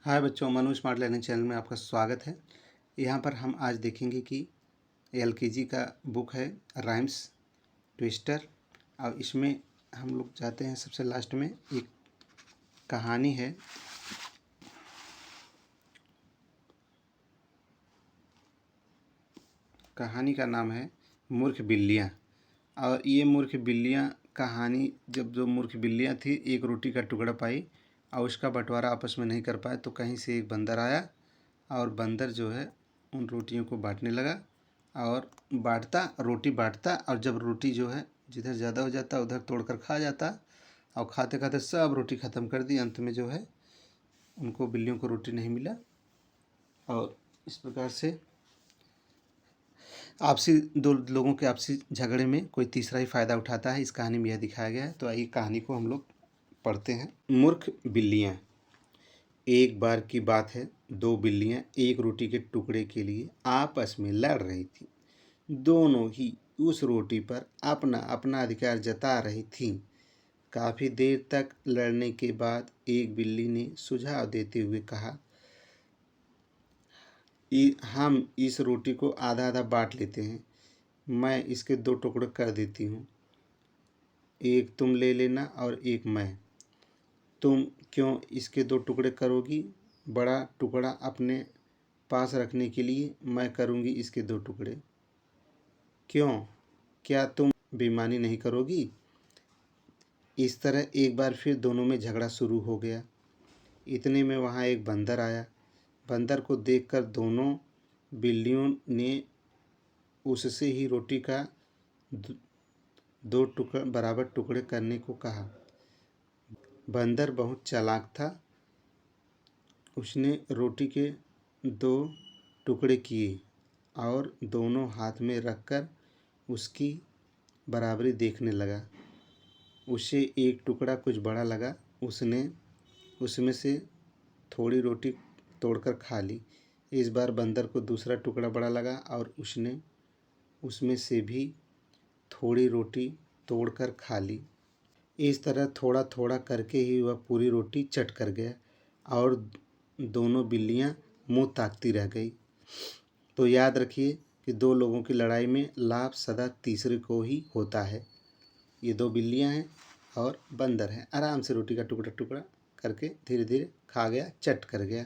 हाय बच्चों, Manu smart learning channel में आपका स्वागत है। यहाँ पर हम आज देखेंगे कि एलकेजी का बुक है राइम्स ट्विस्टर। और इसमें हम लोग जाते हैं सबसे लास्ट में। एक कहानी है, कहानी का नाम है मूर्ख बिल्लियाँ। और ये मूर्ख बिल्लियाँ कहानी, जब जो मूर्ख बिल्लियाँ थी एक रोटी का टुकड़ा पाई और उसका बंटवारा आपस में नहीं कर पाए, तो कहीं से एक बंदर आया और बंदर जो है उन रोटियों को बांटने लगा और रोटी बांटता। और जब रोटी जो है जिधर ज़्यादा हो जाता उधर तोड़कर खा जाता और खाते खाते सब रोटी ख़त्म कर दी। अंत में जो है उनको, बिल्लियों को, रोटी नहीं मिला। और इस प्रकार से आपसी दो लोगों के आपसी झगड़े में कोई तीसरा ही फ़ायदा उठाता है। इस कहानी में यह दिखाया गया है। तो आइए कहानी को हम लोग पढ़ते हैं। मूर्ख बिल्लियाँ। एक बार की बात है, दो बिल्लियाँ एक रोटी के टुकड़े के लिए आपस में लड़ रही थीं। दोनों ही उस रोटी पर अपना अपना अधिकार जता रही थीं। काफ़ी देर तक लड़ने के बाद एक बिल्ली ने सुझाव देते हुए कहा, हम इस रोटी को आधा आधा बांट लेते हैं। मैं इसके दो टुकड़े कर देती हूँ, एक तुम ले लेना और एक मैं। तुम क्यों इसके दो टुकड़े करोगी? बड़ा टुकड़ा अपने पास रखने के लिए मैं करूँगी इसके दो टुकड़े। क्यों, क्या तुम बेईमानी नहीं करोगी? इस तरह एक बार फिर दोनों में झगड़ा शुरू हो गया। इतने में वहाँ एक बंदर आया। बंदर को देखकर दोनों बिल्लियों ने उससे ही रोटी का दो बराबर टुकड़े करने को कहा। बंदर बहुत चालाक था। उसने रोटी के दो टुकड़े किए और दोनों हाथ में रखकर उसकी बराबरी देखने लगा। उसे एक टुकड़ा कुछ बड़ा लगा। उसने उसमें से थोड़ी रोटी तोड़कर खा ली। इस बार बंदर को दूसरा टुकड़ा बड़ा लगा और उसने उसमें से भी थोड़ी रोटी तोड़कर खा ली। इस तरह थोड़ा थोड़ा करके ही वह पूरी रोटी चट कर गया और दोनों बिल्लियां मुंह ताकती रह गई। तो याद रखिए कि दो लोगों की लड़ाई में लाभ सदा तीसरे को ही होता है। ये दो बिल्लियां हैं और बंदर है। आराम से रोटी का टुकड़ा टुकड़ा करके धीरे धीरे खा गया, चट कर गया।